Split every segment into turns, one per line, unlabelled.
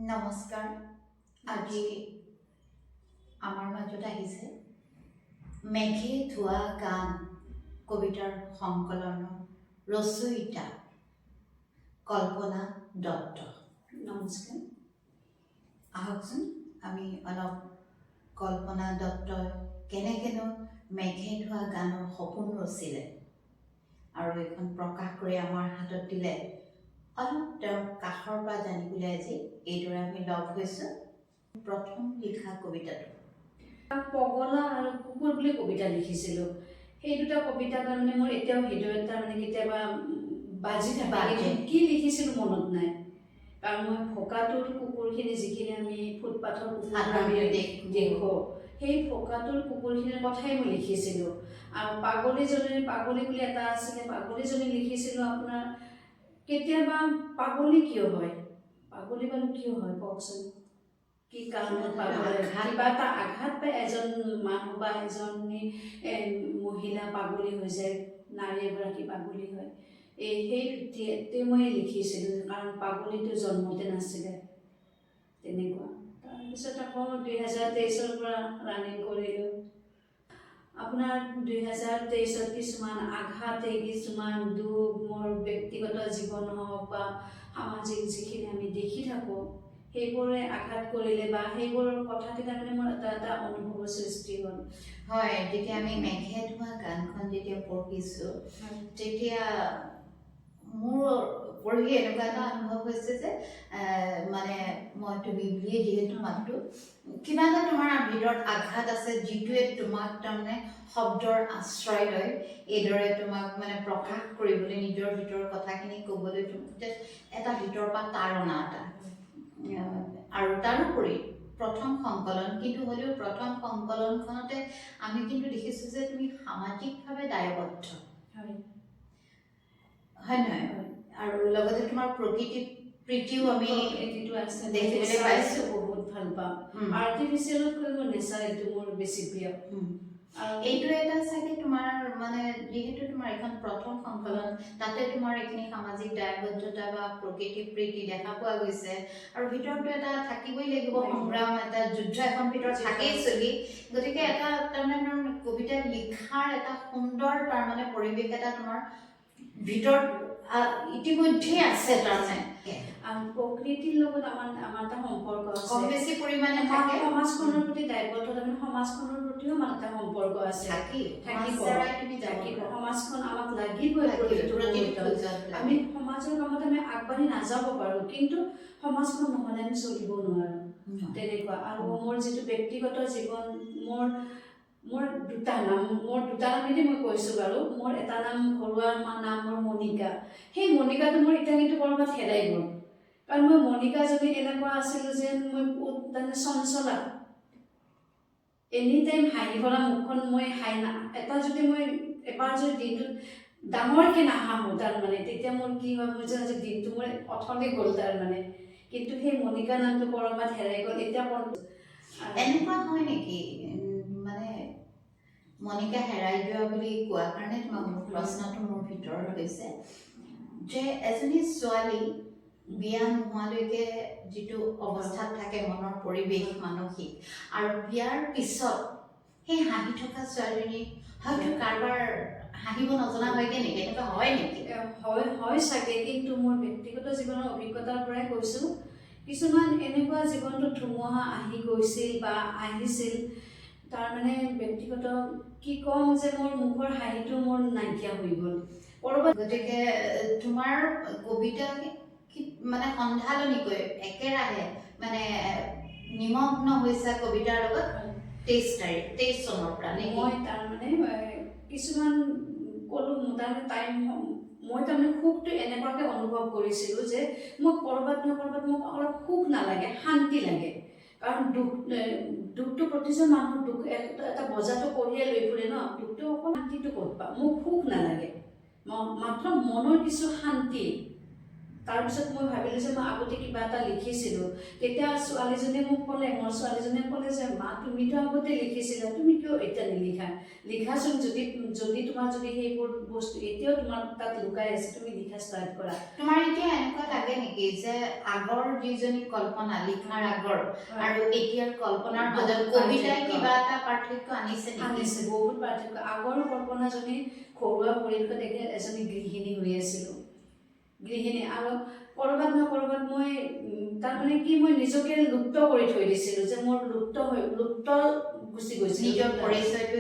নমস্কাৰ। আজি আমাৰ মাজত আহিছে মেঘে ধোৱা গান কবিতাৰ সংকলনৰ ৰচয়িতা কল্পনা দত্ত।
নমস্কাৰ।
আহকচোন আমি অলপ কল্পনা দত্তই কেনেকেনো মেঘে ধোৱা গানৰ সপোন ৰচিলে আৰু এইখন প্ৰকাশ কৰি আমাৰ হাতত দিলে, অলপ তেওঁৰ কাষৰ পৰা জানিবলৈ আজি এইদৰে আমি লগ হৈছোঁ। প্ৰথম লিখা কবিতাটো
পগলা আৰু কুকুৰ বুলি কবিতা লিখিছিলোঁ। সেই দুটা কবিতা তাৰমানে মোৰ এতিয়াও হৃদয়ত তাৰমানে কেতিয়াবা বাজি থাকে। কি লিখিছিলোঁ মনত নাই, কাৰণ মই ফকাটোৰ কুকুৰখিনি যিখিনি আমি ফুটপাথৰ দেখোঁ, সেই ফকাটোৰ কুকুৰখিনিৰ কথাই মই লিখিছিলোঁ। আৰু পাগলী বুলি এটা আছিলে, পাগলীজনী লিখিছিলোঁ আপোনাৰ কেতিয়াবা পাগলী কিয় হয়, পাগলী বাৰু কিয় হয় কওকচোন, কি কাৰণত পাগলী, কিবা এটা আঘাত পাই এজন মানুহ বা এজনী মহিলা পাগলী হৈ যায়, নাৰী এগৰাকী পাগলী হয়। সেই ভিত্তিতে মই লিখিছিলোঁ, কাৰণ পাগলীটো জন্মতে নাছিলে তেনেকুৱা। তাৰপিছত আকৌ 2023 পৰা ৰানিং কৰিলোঁ। আপোনাৰ 2023 কিছুমান আঘাতে, কিছুমান দুখ, মোৰ ব্যক্তিগত জীৱন হওক বা সামাজিক যিখিনি আমি দেখি থাকোঁ, সেইবোৰে আঘাত কৰিলে বা সেইবোৰৰ কথাতে তাৰমানে মোৰ এটা অনুভৱৰ সৃষ্টি হ'ল।
হয়, যেতিয়া আমি মেঘে ধোৱা গানখন যেতিয়া পঢ়িছোঁ, তেতিয়া মোৰ পঢ়ি এনেকুৱা এটা অনুভৱ হৈছে যে মানে মই তুমি বুলিয়ে যিহেতু মাতটো, কিবা এটা তোমাৰ ভিতৰত আঘাত আছে, যিটোৱে তোমাক তাৰমানে শব্দৰ আশ্ৰয় লৈ এইদৰে তোমাক মানে প্ৰকাশ কৰিবলৈ, নিজৰ ভিতৰৰ কথাখিনি ক'বলৈ এটা ভিতৰৰ পৰা তাৰণা এটা। আৰু তাৰোপৰি প্ৰথম সংকলন, কিন্তু হ'লেও প্ৰথম সংকলনখনতে আমি কিন্তু দেখিছোঁ যে তুমি সামাজিকভাৱে দায়বদ্ধ, হয় নহয়? আৰু লগতে তোমাৰ প্ৰকৃতি প্ৰীতিও আমি দেখিবলৈ পাইছোঁ।
বহুত ভাল পাওঁ। আৰ্টিফিচিয়েলতকৈ মোৰ নেচাৰেলটো মোৰ বেছি প্ৰিয়।
এইটো এটা চাগে তোমাৰ মানে, যিহেতু তোমাৰ এখন প্ৰথম সংকলন, তাতে তোমাৰ এইখিনি সামাজিক দায়বদ্ধতা বা প্ৰকৃতি প্ৰীতি দেখা পোৱা গৈছে। আৰু ভিতৰতো এটা থাকিবই লাগিব, সংগ্ৰাম, এটা যুদ্ধ এখন ভিতৰত থাকেই চলি। গতিকে এটা তাৰমানে কবিতা লিখাৰ এটা সুন্দৰ তাৰমানে পৰিৱেশ এটা তোমাৰ ভিতৰত ইতিমধ্যে আছে। তাৰমানে
প্ৰকৃতিৰ লগত আমাৰ এটা সম্পৰ্ক আছে,
কম বেছি পৰিমাণে থাকে।
সমাজখনৰ প্ৰতি দায়বদ্ধ, তাৰমানে সমাজখনৰ প্ৰতিও আমাৰ এটা সম্পৰ্ক আছে। সমাজখন আমাক লাগিবই। আমি সমাজৰ কামত আমি আগবাঢ়ি নাযাব পাৰোঁ, কিন্তু সমাজখন নহ'লে আমি চলিব নোৱাৰোঁ, তেনেকুৱা। আৰু মোৰ যিটো ব্যক্তিগত জীৱন, মোৰ দুটা নামেদি মই কৈছোঁ বাৰু। মোৰ এটা নাম, ঘৰুৱা নাম মোৰ মণিকা। সেই মণিকাটো মোৰ এতিয়া কিন্তু ক'ৰবাত হেৰাই গ'ল, কাৰণ মই মণিকাজনী এনেকুৱা আছিলোঁ যে মই তাৰমানে চঞ্চলা, এনি টাইম হাঁহি ভৰা মুখখন, মই এটা যদি মই এবাৰ যদি দিনটোত ডাঙৰকৈ নাহাঁহোঁ তাৰমানে, তেতিয়া মোৰ কি হয়, মই যে আজি দিনটো মোৰ অথলে গ'ল তাৰমানে। কিন্তু সেই মণিকা নামটো ক'ৰবাত হেৰাই গ'ল। এতিয়া
এনেকুৱা হয় নেকি, মানে মণিকা হেৰাই যোৱা বুলি কোৱা কাৰণে তোমাক মোৰ প্ৰশ্নটো মোৰ ভিতৰত হৈছে যে এজনী ছোৱালী বিয়া নোহোৱালৈকে যিটো অৱস্থাত থাকে, মনৰ পৰিৱেশ মানসিক, আৰু বিয়াৰ পিছত সেই হাঁহি থকা ছোৱালীজনী হয়তো কাৰোবাৰ হাঁহিব নজনা হয়গে নেকি, এনেকুৱা হয় নেকি?
হয় চাগে, কিন্তু মোৰ ব্যক্তিগত জীৱনৰ অভিজ্ঞতাৰ পৰাই কৈছোঁ, কিছুমান এনেকুৱা জীৱনটোত ধুমুহা আহি গৈছিল বা আহিছিল, তাৰমানে ব্যক্তিগত কি ক'ম, যে মোৰ মুখৰ হাঁহিটো মোৰ নাইকিয়া হৈ গ'ল ক'ৰবাত।
গতিকে তোমাৰ কবিতা মানে সন্ধালনিকৈ একেৰাহে মানে নিমগ্ন হৈছে কবিতাৰ লগত 23 চনৰ পৰা।
মই তাৰমানে কিছুমান ক'লোঁ, তাৰমানে মই তাৰমানে সুখটো এনেকুৱাকৈ অনুভৱ কৰিছিলোঁ যে মোক ক'ৰবাত মোক অলপ সুখ নালাগে, শান্তি লাগে। কাৰণ দুখটো প্ৰতিজন মানুহৰ দুখ এটা বজাৰটো কঢ়িয়াই লৈ ফুৰে ন, দুখটো অকল, শান্তিটো ক'ত পাওঁ? মোক সুখ নালাগে, মাত্ৰ মনৰ কিছু শান্তি, তাৰপিছত মই ভাবিলোঁ যে মই আগতে কিবা এটা লিখিছিলোঁ। তেতিয়া ছোৱালীজনীয়ে মোক ক'লে, মোৰ ছোৱালীজনীয়ে ক'লে যে মা তুমিতো আগতে লিখিছিলা, তুমি কিয় এতিয়া নিলিখা? লিখাচোন, যদি তোমাৰ যদি সেইবোৰ বস্তু এতিয়াও তোমাৰ তাত লুকাই আছে, তুমি লিখা ষ্টাৰ্ট কৰা।
তোমাৰ এতিয়া এনেকুৱা লাগে নেকি যে আগৰ যিজনী কল্পনা লিখাৰ আগৰ আৰু এতিয়াৰ কল্পনাৰ মাজত কবিতাই কিবা এটা পাৰ্থক্য আনিছে নেকি?
আনিছে, বহুত পাৰ্থক্য। আগৰ কল্পনাজনী ঘৰুৱা পৰিৱেশত এজনী গৃহিণী হৈ আছিলোঁ, গৃহিণী। আৰু ক'ৰবাত নহয় ক'ৰবাত মই তাৰমানে কি মই নিজকে লুপ্ত কৰি থৈ দিছিলোঁ, যে মোৰ লুপ্ত গুচি গৈছিল,
নিজৰ
পৰিচয়টো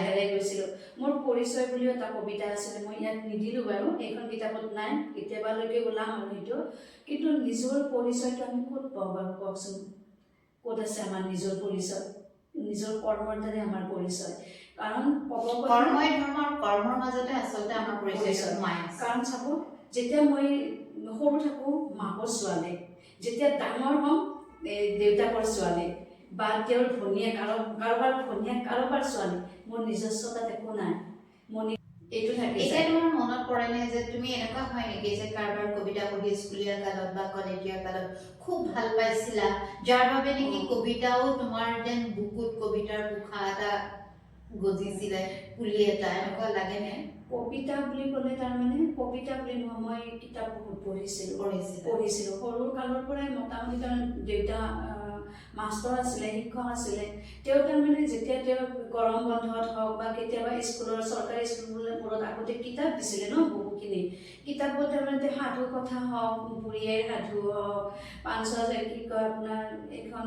হেৰাই গৈছিলোঁ। মোৰ পৰিচয় বুলিও এটা কবিতা আছিলে, মই ইয়াত নিদিলোঁ বাৰু, এইখন কিতাপত নাই, কেতিয়াবালৈকে ওলাম আৰু সেইটো। কিন্তু নিজৰ পৰিচয়টো আমি ক'ত পাওঁ বাৰু কওকচোন? ক'ত আছে আমাৰ নিজৰ পৰিচয়? নিজৰ কৰ্মৰ দ্বাৰাই আমাৰ পৰিচয়। কাৰণ
কৰ্মই ধৰ্ম আৰু কৰ্মৰ মাজতে আচলতে আমাৰ পৰিচয়।
কাৰণ চাব, যেতিয়া মই সৰু থাকোঁ মাকৰ ছোৱালী, যেতিয়া ডাঙৰ হ'ম দেউতাকৰ ছোৱালী, বা তেওঁৰ ভনীয়েক কাৰোবাৰ ছোৱালী, মোৰ নিজস্বতাত একো নাই। এইটো থাকে।
এতিয়া তোমাৰ মনত পৰেনে যে তুমি এনেকুৱা হয় নেকি যে কাৰোবাৰ কবিতা পঢ়ি স্কুলীয়া কালত বা কলেজীয়া কালত খুব ভাল পাইছিলা, যাৰ বাবে নেকি কবিতাও তোমাৰ যেন বুকুত কবিতাৰ পোখা এটা গজিছিলে, পুলি এটা, এনেকুৱা লাগেনে?
কবিতা বুলি ক'লে তাৰমানে কবিতা বুলি নহয়, মই কিতাপ বহুত পঢ়িছিলোঁ সৰু কালৰ পৰাই। মোটামুটি কাৰণ দেউতা মাষ্টৰ আছিলে, শিক্ষক আছিলে। তেওঁ তাৰমানে যেতিয়া তেওঁ গৰম বন্ধত হওক বা কেতিয়াবা স্কুলৰ চৰকাৰী স্কুলবোৰত আগতে কিতাপ দিছিলে ন, বহুখিনি কিতাপত তাৰমানে সাধু কথা হওক, বুঢ়ী আইৰ সাধু হওক, পাঞ্চৰাজ কি কয় আপোনাৰ এইখন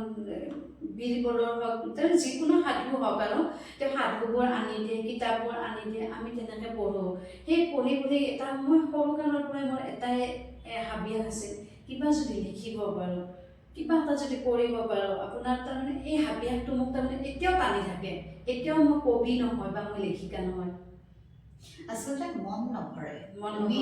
বীৰবলৰ হওক, তাৰ যিকোনো সাধু হওক আৰু তেওঁ সাধুবোৰ আনি দিয়ে, কিতাপবোৰ আনি দিয়ে, আমি তেনেকৈ পঢ়োঁ। সেই পঢ়ি এটা মই সৰু কালৰ পৰাই মোৰ এটাই হাবিয়াস আছিল, কিবা যদি লিখিব পাৰোঁ, কিবা এটা যদি কৰিব পাৰোঁ। আপোনাৰ তাৰমানে এই হাবিয়াসটো মোক তাৰমানে এতিয়াও টানি থাকে। এতিয়াও মই কবি নহয় বা মই লেখিকা নহয়।
আচলতে মন নভৰে। তুমি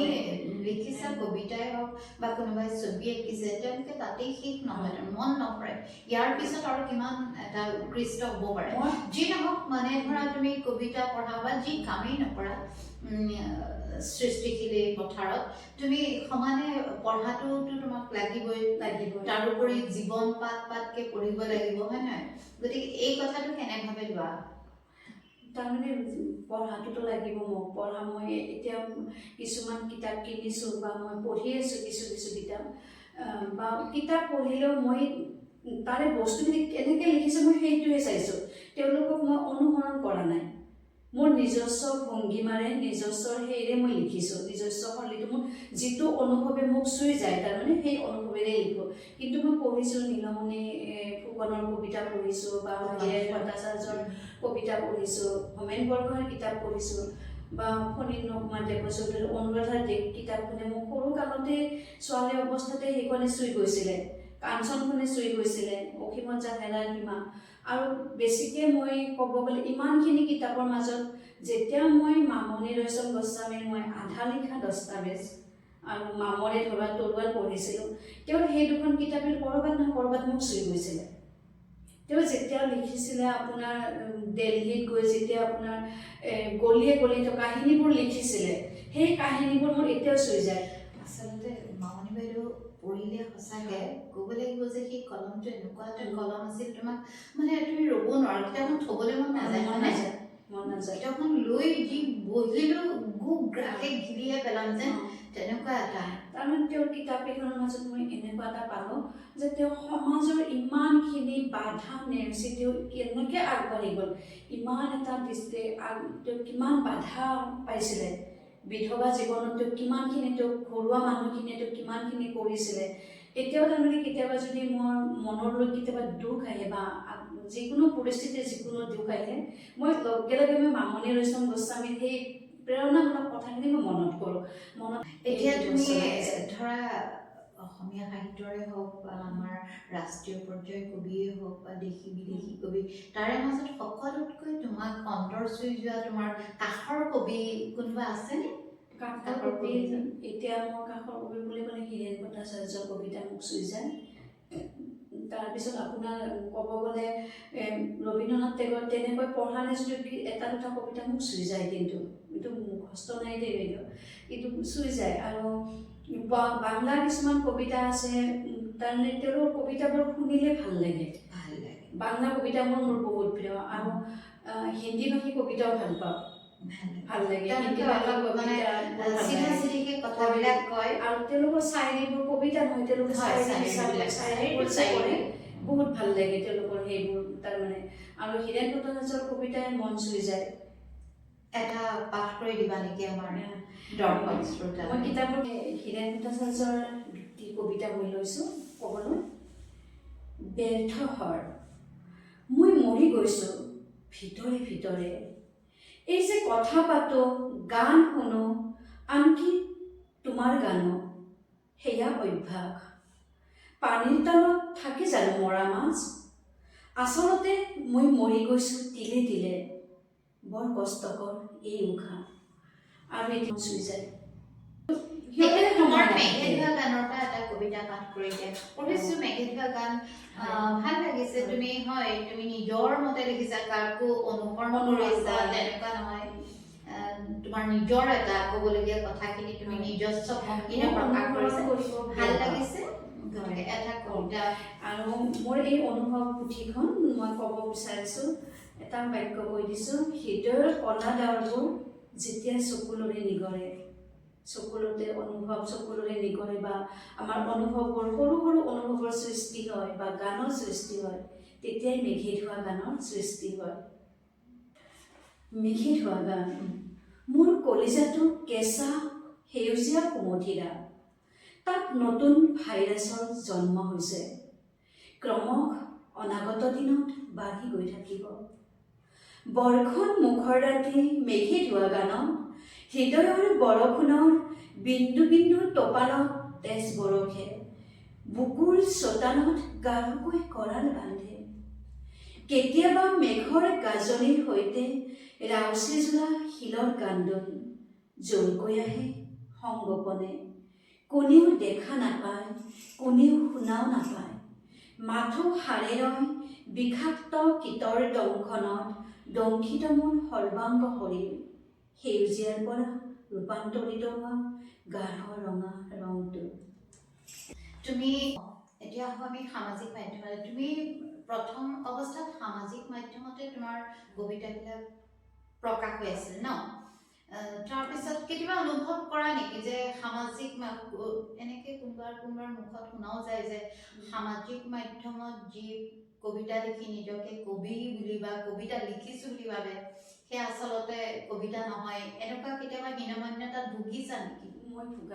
লিখিছা কবিতাই হওক বা কোনোবাই ছবি আঁকিছে, তেওঁলোকে তাতেই শেষ নহয়, মন নভৰে। ইয়াৰ পিছত আৰু কিমান এটা উৎকৃষ্ট হ'ব পাৰে। যি নহওক, মানে ধৰা তুমি কবিতা পঢ়া বা যি কামেই নকৰা সৃষ্টিশীল পথাৰত, তুমি সমানে পঢ়াটোতো তোমাক লাগিবই। তাৰোপৰি জীৱন পাতকে পঢ়িব লাগিব, হয় নহয়? গতিকে এই কথাটো কেনেভাৱে লোৱা?
তাৰমানে পঢ়াটোতো লাগিব মোক। মই এতিয়া কিছুমান কিতাপ কিনিছোঁ বা মই পঢ়ি আছোঁ কিছু কিতাপ, বা কিতাপ পঢ়িলেও মই তাৰে বস্তুখিনি কেনেকৈ লিখিছে মই সেইটোৱে চাইছোঁ। তেওঁলোকক মই অনুসৰণ কৰা নাই। মোৰ নিজস্ব ভংগীমাৰে, নিজস্ব হেৰিৰে মই লিখিছোঁ। নিজস্ব শৈলীটো মোৰ যিটো অনুভৱে মোক চুই যায়, তাৰমানে সেই অনুভৱেৰে লিখোঁ। কিন্তু মই পঢ়িছোঁ নীলমণি ফুকনৰ কবিতা পঢ়িছোঁ, বা হীৰেন ভট্টাচাৰ্যৰ কবিতা পঢ়িছোঁ, হোমেন বৰগোহাঁইৰ কিতাপ পঢ়িছোঁ, বা ফণীন্দ্ৰ কুমাৰ দেৱচৌধুৰীৰ অনুৰাধাৰ দেশ কিতাপখনে মোক সৰু কালতে ছোৱালী অৱস্থাতে সেইখনে চুই গৈছিলে, কাঞ্চনখনে চুই গৈছিলে, অসীমত যাৰ হেৰাল সীমা। আৰু বেছিকৈ মই ক'ব গ'লে ইমানখিনি কিতাপৰ মাজত যেতিয়া মই মামণি ৰয়ছম গোস্বামীৰ মই আধা লিখা দস্তাবেজ আৰু মামৰে ধৰা তৰোৱাল পঢ়িছিলোঁ, তেওঁৰ সেই দুখন কিতাপে ক'ৰবাত নহয় ক'ৰবাত মোক চুই গৈছিলে। তেওঁ যেতিয়া লিখিছিলে আপোনাৰ দিল্লীত গৈ যেতিয়া আপোনাৰ গলিয়ে কাহিনীবোৰ লিখিছিলে, সেই কাহিনীবোৰ মোৰ এতিয়াও চুই যায়।
আচলতে মামণি বাইদেউ পঢ়িলে সঁচাকৈ ক'ব লাগিব যে সেই কলমটো এনেকুৱা এটা কলম আছিল, তোমাক মানে তুমি ৰ'ব নোৱাৰা, কিতাপখন থ'বলৈ মন নাযায়। কিতাপখন লৈ যি বহিলেও গ্ৰাহে ঘিৰিয়ে পেলাম যে, তেনেকুৱা এটা।
তাৰমানে তেওঁৰ কিতাপ কেইখনৰ মাজত মই এনেকুৱা এটা পালোঁ যে তেওঁ সমাজৰ ইমানখিনি বাধা নেওচি তেওঁ কেনেকৈ আগবাঢ়ি গ'ল। ইমান এটা তেওঁ কিমান বাধা পাইছিলে, বিধৱা জীৱনত তেওঁ কিমানখিনি, তেওঁ ঘৰুৱা মানুহখিনিয়ে তেওঁ কিমানখিনি কৰিছিলে। এতিয়াও তাৰমানে কেতিয়াবা যদি মোৰ মনলৈ কেতিয়াবা দুখ আহে বা যিকোনো পৰিস্থিতিৰ যিকোনো দুখ আহে, মই লগে লগে মই মামণি ৰয়ছম গোস্বামীৰ সেই প্ৰেৰণামূলক কথাখিনি মই মনত কৰোঁ।
এতিয়া তুমি ধৰা অসমীয়া সাহিত্যৰে হওক বা আমাৰ ৰাষ্ট্ৰীয় পৰ্যায়ৰ কবিয়ে হওক বা দেশী বিদেশী কবি, তাৰে মাজত সকলোতকৈ তোমাক অন্তৰ চুই যোৱা তোমাৰ কাষৰ কবি কোনোবা আছেনে?
কাষৰ কবি এতিয়া মোৰ কাষৰ কবি বুলি ক'লে হীৰেন ভট্টাচাৰ্যৰ কবিতা মোক চুই যায়। তাৰপিছত আপোনাৰ ক'ব গ'লে ৰবীন্দ্ৰনাথ টেগোৰ তেনেকৈ পঢ়ালে যদি এটা দুটা কবিতা মোক চুই যায়, কিন্তু এইটো মুখস্থ নাই দেই বাইদেউ, কিন্তু চুই যায়। আৰু বাংলা কিছুমান কবিতা আছে, তাৰমানে তেওঁলোকৰ কবিতাবোৰ শুনিলে ভাল লাগে।
ভাল লাগে।
বাংলা কবিতাবোৰ মোৰ বহুত প্ৰিয়, আৰু হিন্দী ভাষী কবিতাও ভাল পাওঁ। ভাল লাগে হিন্দী ভাষী কবিতা,
কথাবিলাক কয়,
আৰু তেওঁলোকৰ শায়েৰীবোৰ কবিতা নহয়, তেওঁলোকৰ শায়েৰীবোৰ কৰে, বহুত ভাল লাগে তেওঁলোকৰ সেইবোৰ তাৰমানে। আৰু হীৰেণ ভট্টাচাৰ্যৰ কবিতাই মন চুই যায়।
এটা পাঠ কৰি দিবা নেকি আমাৰ দৰ্শক শ্ৰোতা?
মই কিতাপত হীৰেণ ভট্টাচাৰ্যৰ কবিতা মই লৈছোঁ ক'বলৈ। ব্যৰ্থ হৰ মই মৰি গৈছোঁ ভিতৰে ভিতৰে, এই যে কথা পাতো গান শুনো আনকি তোমাৰ গানো, সেয়া অভ্যাস। পানীৰ তলত থাকে জানো মৰা মাছ? আচলতে মই মৰি গৈছোঁ তিলে তিলে, বৰ কষ্টকৰ এই উশাহ। আৰু এইটো চুই যায়।
তোমাৰ মেঘেধোৱা গানৰ পৰা এটা কবিতা পাঠ কৰি দিয়া। পঢ়িছো মেঘেধোৱা গান, ভাল লাগিছে। তুমি হয়, তুমি নিজৰ মতে লিখিছা, কাকো অনুকৰণ কৰিছা তেনেকুৱা নহয়। তোমাৰ নিজৰ এটা ক'বলগীয়া কথাখিনি তুমি নিজস্ব ভংগীৰে প্ৰকাশ কৰিছা, ভাল লাগিছে। এটা কবিতা।
আৰু মোৰ এই অনুভৱ পুথিখন মই ক'ব বিচাৰিছোঁ, এটা বাক্য কৈ দিছোঁ। হৃদয়ৰ কলা ডাৱৰবোৰ যেতিয়া চকুলোৰে নিগৰে, চকুলোতে অনুভৱ চকুলোৰে নিগৰে, বা আমাৰ অনুভৱবোৰ সৰু সৰু অনুভৱৰ সৃষ্টি হয় বা গানৰ সৃষ্টি হয়, তেতিয়াই মেঘেধোৱা গানৰ সৃষ্টি হয়। মেঘেধোৱা গান। মোৰ কলিজাটো কেঁচা সেউজীয়া কুমঠিৰা, তাত নতুন ভাইৰাছৰ জন্ম হৈছে, ক্ৰমশ অনাগত দিনত বাঢ়ি গৈ থাকিব। বৰ্ষণ মুখৰ ৰাতি মেঘেধোৱা গানত, হৃদয়ৰ বৰষুণৰ বিন্দু বিন্দু টোপালত তেজ বৰষে, বুকুৰ চোতালত গাঢ়কৈ কৰাল বান্ধে। কেতিয়াবা মেঘৰ গাজনিৰ সৈতে ৰাউচি যোৰা শিলৰ কান্দোন, জোৰকৈ আহে সংগোপনে, কোনেও দেখা নাপায়, কোনেও শুনাও নাপায়। মাথো সাৰে ৰয় বিষাক্ত কীটৰ দংশনত, দংশিত মোৰ সৰ্বাংগ শৰীৰ, সেউজীয়াৰ পৰা ৰূপান্তৰিত হোৱা গাঢ় ৰঙা ৰংটো।
তুমি এতিয়া আমি সামাজিক মাধ্যমত, তুমি প্ৰথম অৱস্থাত সামাজিক মাধ্যমতে তোমাৰ কবিতাবিলাক প্ৰকাশ হৈ আছিল ন? তাৰপিছত কেতিয়াবা অনুভৱ কৰা নেকি যে সামাজিক এনেকে কোনোবাৰ মুখত শুনাও যায় যে সামাজিক মাধ্যমত যি কবিতা লিখি নিজকে কবি বুলি বা কবিতা লিখিছো বুলি ভাবে, সেয়া আচলতে কবিতা নহয়, এনেকুৱা কেতিয়াবা হীনমন্যতাত ভুগিছা নেকি?
মই ভোগা